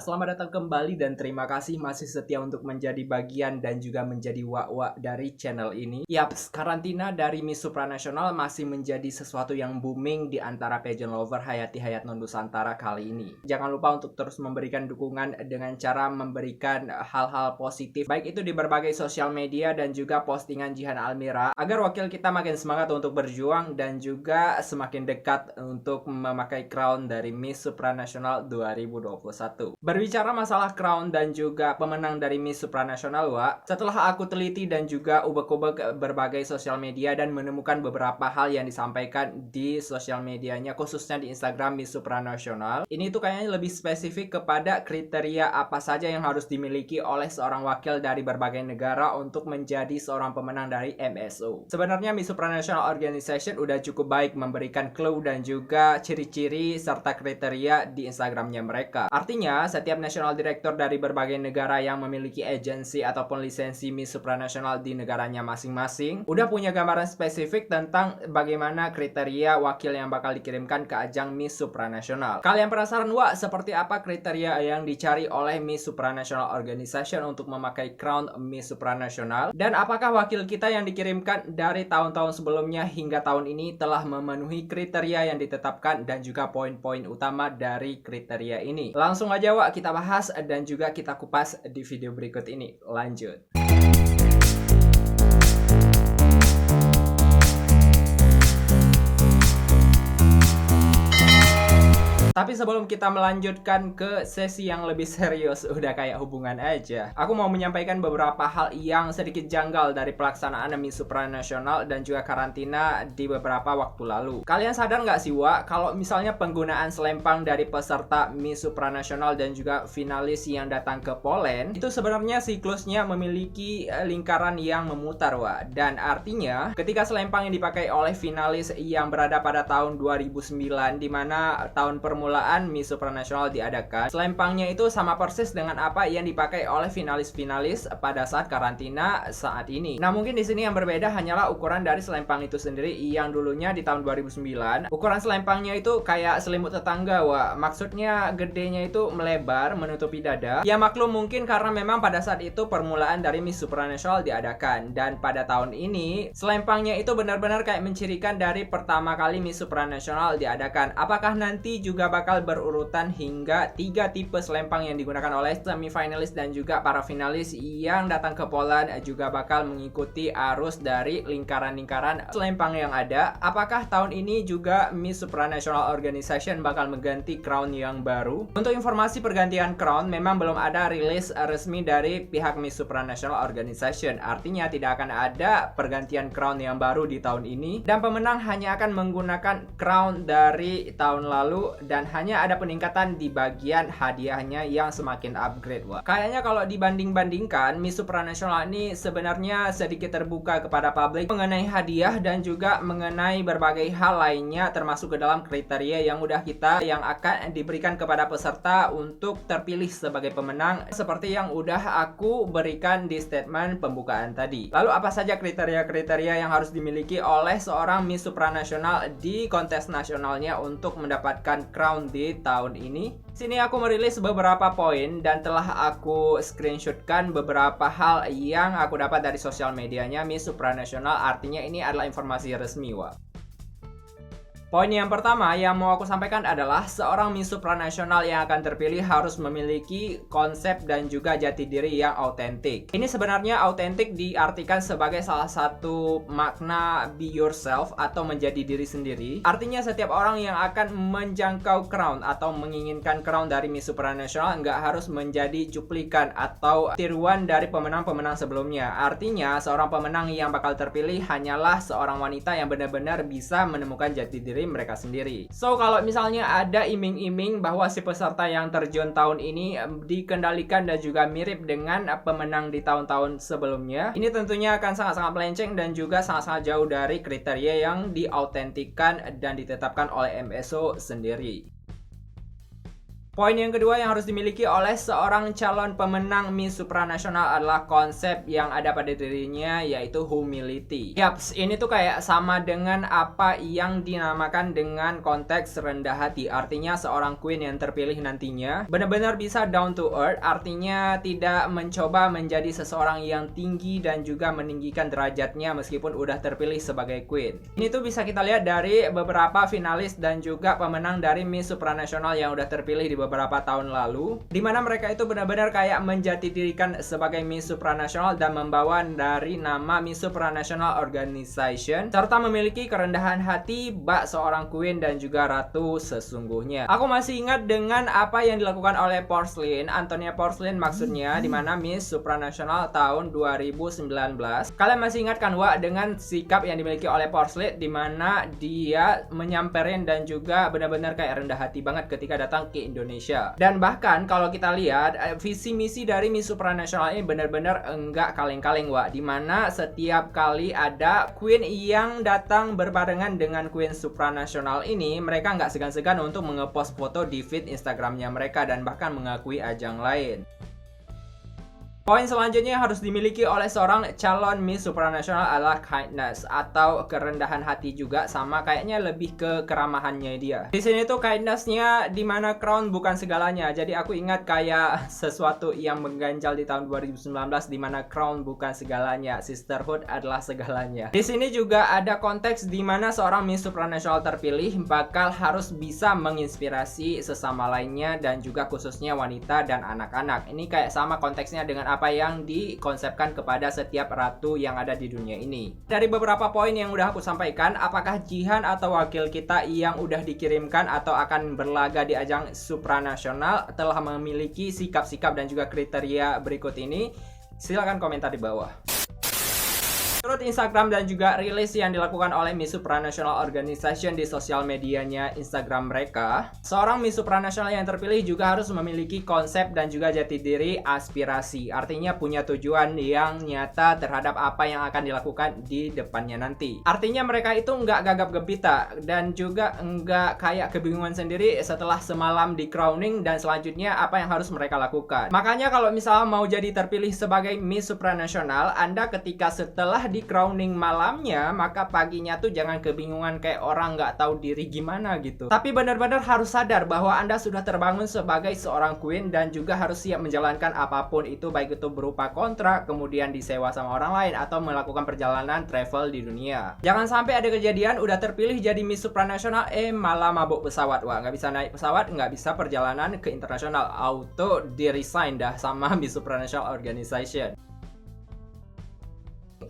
Selamat datang kembali dan terima kasih masih setia untuk menjadi bagian dan juga menjadi wak-wak dari channel ini. Yaps, karantina dari Miss Supranasional masih menjadi sesuatu yang booming di antara pageant lover Hayati Hayat Nusantara kali ini. Jangan lupa untuk terus memberikan dukungan dengan cara memberikan hal-hal positif, baik itu di berbagai sosial media dan juga postingan Jihan Almira, agar wakil kita makin semangat untuk berjuang dan juga semakin dekat untuk memakai crown dari Miss Supranasional 2021. Berbicara masalah crown dan juga pemenang dari Miss Supranasional, Wak, setelah aku teliti dan juga ubek-ubek berbagai sosial media dan menemukan beberapa hal yang disampaikan di sosial medianya, khususnya di Instagram Miss Supranasional, ini tuh kayaknya lebih spesifik kepada kriteria apa saja yang harus dimiliki oleh seorang wakil dari berbagai negara untuk menjadi seorang pemenang dari MSO. Sebenarnya Miss Supranational Organization udah cukup baik memberikan clue dan juga ciri-ciri serta kriteria di Instagramnya mereka. Artinya, setiap national director dari berbagai negara yang memiliki agensi ataupun lisensi Miss Supranational di negaranya masing-masing udah punya gambaran spesifik tentang bagaimana kriteria wakil yang bakal dikirimkan ke ajang Miss Supranational. Kalian penasaran, Wak, seperti apa kriteria yang dicari oleh Miss Supranational Organization untuk memakai crown Miss Supranational? Dan apakah wakil kita yang dikirimkan dari tahun-tahun sebelumnya hingga tahun ini telah memenuhi kriteria yang ditetapkan dan juga poin-poin utama dari kriteria ini? Langsung aja, Wak, kita bahas dan juga kita kupas di video berikut ini. Lanjut. Tapi sebelum kita melanjutkan ke sesi yang lebih serius, udah kayak hubungan aja, aku mau menyampaikan beberapa hal yang sedikit janggal dari pelaksanaan Miss Supranational dan juga karantina di beberapa waktu lalu. Kalian sadar nggak sih, Wak, kalau misalnya penggunaan selempang dari peserta Miss Supranational dan juga finalis yang datang ke Poland, itu sebenarnya siklusnya memiliki lingkaran yang memutar, Wak. Dan artinya, ketika selempang yang dipakai oleh finalis yang berada pada tahun 2009, di mana tahun permulaan Miss Supranational diadakan, selempangnya itu sama persis dengan apa yang dipakai oleh finalis-finalis pada saat karantina saat ini. Nah, mungkin di sini yang berbeda hanyalah ukuran dari selempang itu sendiri, yang dulunya di tahun 2009 ukuran selempangnya itu kayak selimut tetangga, Wak. Maksudnya gedenya itu melebar menutupi dada. Ya maklum, mungkin karena memang pada saat itu permulaan dari Miss Supranational diadakan, dan pada tahun ini selempangnya itu benar-benar kayak mencirikan dari pertama kali Miss Supranational diadakan. Apakah nanti juga bakal berurutan hingga 3 tipe selempang yang digunakan oleh semifinalis dan juga para finalis yang datang ke Poland juga bakal mengikuti arus dari lingkaran-lingkaran selempang yang ada? Apakah tahun ini juga Miss Supranational Organization bakal mengganti crown yang baru? Untuk informasi pergantian crown, memang belum ada rilis resmi dari pihak Miss Supranational Organization. Artinya tidak akan ada pergantian crown yang baru di tahun ini, dan pemenang hanya akan menggunakan crown dari tahun lalu, dan hanya ada peningkatan di bagian hadiahnya yang semakin upgrade, Wak. Kayaknya kalau dibanding-bandingkan, Miss Supranational ini sebenarnya sedikit terbuka kepada publik mengenai hadiah dan juga mengenai berbagai hal lainnya, termasuk ke dalam kriteria yang akan diberikan kepada peserta untuk terpilih sebagai pemenang, seperti yang udah aku berikan di statement pembukaan tadi. Lalu apa saja kriteria-kriteria yang harus dimiliki oleh seorang Miss Supranational di kontes nasionalnya untuk mendapatkan crown di tahun ini? Sini aku merilis beberapa poin dan telah aku screenshotkan beberapa hal yang aku dapat dari sosial medianya Miss Supranational. Artinya ini adalah informasi resmi, Wak. Poin yang pertama yang mau aku sampaikan adalah seorang Miss Supranational yang akan terpilih harus memiliki konsep dan juga jati diri yang autentik. Ini sebenarnya autentik diartikan sebagai salah satu makna be yourself atau menjadi diri sendiri. Artinya setiap orang yang akan menjangkau crown atau menginginkan crown dari Miss Supranational nggak harus menjadi cuplikan atau tiruan dari pemenang-pemenang sebelumnya. Artinya seorang pemenang yang bakal terpilih hanyalah seorang wanita yang benar-benar bisa menemukan jati diri mereka sendiri. So, kalau misalnya ada iming-iming bahwa si peserta yang terjun tahun ini dikendalikan dan juga mirip dengan pemenang di tahun-tahun sebelumnya, ini tentunya akan sangat-sangat melenceng dan juga sangat-sangat jauh dari kriteria yang diautentikan dan ditetapkan oleh MSO sendiri. Poin yang kedua yang harus dimiliki oleh seorang calon pemenang Miss Supranasional adalah konsep yang ada pada dirinya, yaitu humility. Yaps, ini tuh kayak sama dengan apa yang dinamakan dengan konteks rendah hati. Artinya seorang queen yang terpilih nantinya benar-benar bisa down to earth, artinya tidak mencoba menjadi seseorang yang tinggi dan juga meninggikan derajatnya meskipun udah terpilih sebagai queen. Ini tuh bisa kita lihat dari beberapa finalis dan juga pemenang dari Miss Supranasional yang udah terpilih di beberapa tahun lalu, dimana mereka itu benar-benar kayak menjati-dirikan sebagai Miss Supranasional dan membawa dari nama Miss Supranational Organization, serta memiliki kerendahan hati bak seorang queen dan juga ratu sesungguhnya. Aku masih ingat dengan apa yang dilakukan oleh Porcelain, Antonia Porcelain maksudnya, dimana Miss Supranational tahun 2019. Kalian masih ingat kan Wak dengan sikap yang dimiliki oleh Porcelain, dimana dia menyamperin dan juga benar-benar kayak rendah hati banget ketika datang ke Indonesia. Dan bahkan kalau kita lihat visi misi dari Miss Supranational ini benar-benar enggak kaleng-kaleng Wak, dimana setiap kali ada queen yang datang berbarengan dengan Queen Supranational ini, mereka nggak segan-segan untuk mengepost foto di feed Instagramnya mereka dan bahkan mengakui ajang lain. Poin selanjutnya yang harus dimiliki oleh seorang calon Miss Supranational adalah kindness atau kerendahan hati juga, sama kayaknya lebih ke keramahannya dia. Di sini tuh kindnessnya dimana crown bukan segalanya. Jadi aku ingat kayak sesuatu yang mengganjal di tahun 2019 dimana crown bukan segalanya, sisterhood adalah segalanya. Di sini juga ada konteks dimana seorang Miss Supranational terpilih bakal harus bisa menginspirasi sesama lainnya dan juga khususnya wanita dan anak-anak. Ini kayak sama konteksnya dengan apa yang dikonsepkan kepada setiap ratu yang ada di dunia ini. Dari beberapa poin yang udah aku sampaikan, apakah Jihan atau wakil kita yang udah dikirimkan atau akan berlaga di ajang supranasional telah memiliki sikap-sikap dan juga kriteria berikut ini? Silahkan komentar di bawah. Menurut Instagram dan juga rilis yang dilakukan oleh Miss Supranational Organization di sosial medianya Instagram mereka, seorang Miss Supranational yang terpilih juga harus memiliki konsep dan juga jati diri aspirasi. Artinya punya tujuan yang nyata terhadap apa yang akan dilakukan di depannya nanti. Artinya mereka itu nggak gagap gempita dan juga nggak kayak kebingungan sendiri setelah semalam di crowning dan selanjutnya apa yang harus mereka lakukan. Makanya kalau misalnya mau jadi terpilih sebagai Miss Supranational, Anda ketika setelah di crowning malamnya, maka paginya tuh jangan kebingungan kayak orang nggak tahu diri gimana gitu. Tapi benar-benar harus sadar bahwa Anda sudah terbangun sebagai seorang queen dan juga harus siap menjalankan apapun itu, baik itu berupa kontrak, kemudian disewa sama orang lain, atau melakukan perjalanan travel di dunia. Jangan sampai ada kejadian udah terpilih jadi Miss Supranational, malah mabuk pesawat. Wah, nggak bisa naik pesawat, nggak bisa perjalanan ke internasional, auto di-resign dah sama Miss Supranational Organization.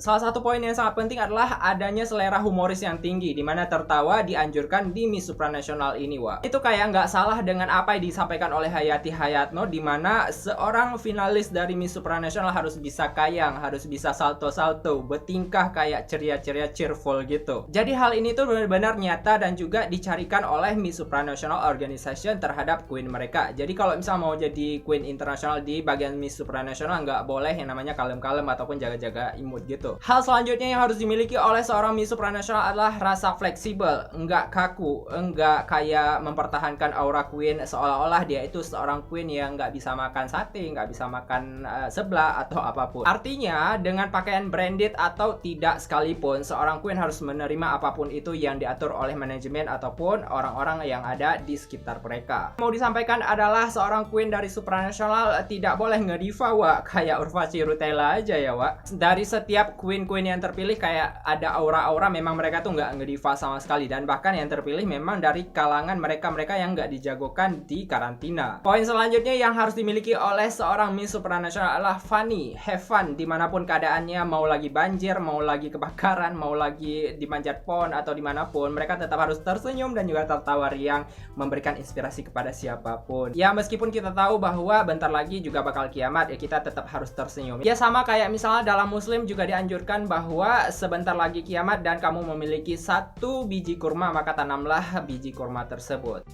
Salah satu poin yang sangat penting adalah adanya selera humoris yang tinggi, dimana tertawa dianjurkan di Miss Supranational ini, Wak. Itu kayak nggak salah dengan apa yang disampaikan oleh Hayati Hayatno, dimana seorang finalis dari Miss Supranational harus bisa kayang, harus bisa salto-salto, bertingkah kayak ceria-ceria cheerful gitu. Jadi hal ini tuh benar-benar nyata dan juga dicarikan oleh Miss Supranational Organization terhadap queen mereka. Jadi kalau misal mau jadi queen internasional di bagian Miss Supranational, nggak boleh yang namanya kalem-kalem ataupun jaga-jaga imut gitu. Hal selanjutnya yang harus dimiliki oleh seorang Miss Supranational adalah rasa fleksibel, enggak kaku, enggak kayak mempertahankan aura queen seolah-olah dia itu seorang queen yang nggak bisa makan sate, nggak bisa makan seblak atau apapun. Artinya dengan pakaian branded atau tidak sekalipun, seorang queen harus menerima apapun itu yang diatur oleh manajemen ataupun orang-orang yang ada di sekitar mereka. Mau disampaikan adalah seorang queen dari Supranational tidak boleh ngediva, Wak, kayak Urvashi Rutela aja ya, Wak. Dari setiap queen-queen yang terpilih kayak ada aura-aura, memang mereka tuh nggak ngediva sama sekali, dan bahkan yang terpilih memang dari kalangan mereka-mereka yang nggak dijagokan di karantina. Poin selanjutnya yang harus dimiliki oleh seorang Miss Supranational adalah funny, have fun dimanapun keadaannya, mau lagi banjir, mau lagi kebakaran, mau lagi dimanjat pohon atau dimanapun, mereka tetap harus tersenyum dan juga tertawa riang, memberikan inspirasi kepada siapapun. Ya meskipun kita tahu bahwa bentar lagi juga bakal kiamat, ya kita tetap harus tersenyum. Ya sama kayak misalnya dalam Muslim juga dianjurkan bahwa sebentar lagi kiamat dan kamu memiliki 1 biji kurma, maka tanamlah biji kurma tersebut.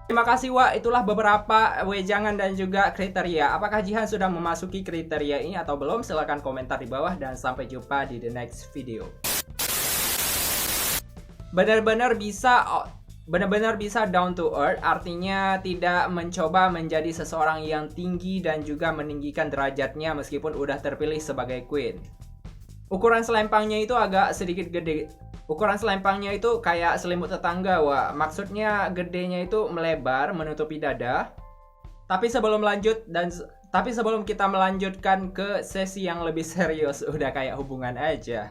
Terima kasih, Wak. Itulah beberapa wejangan dan juga kriteria. Apakah Jihan sudah memasuki kriteria ini atau belum? Silahkan komentar di bawah dan sampai jumpa di the next video. Benar-benar bisa Benar-benar bisa down to earth, artinya tidak mencoba menjadi seseorang yang tinggi dan juga meninggikan derajatnya meskipun udah terpilih sebagai queen. Ukuran selempangnya itu agak sedikit gede. Ukuran selempangnya itu kayak selimut tetangga, wah. Maksudnya gedenya itu melebar menutupi dada. Tapi sebelum kita melanjutkan ke sesi yang lebih serius, udah kayak hubungan aja.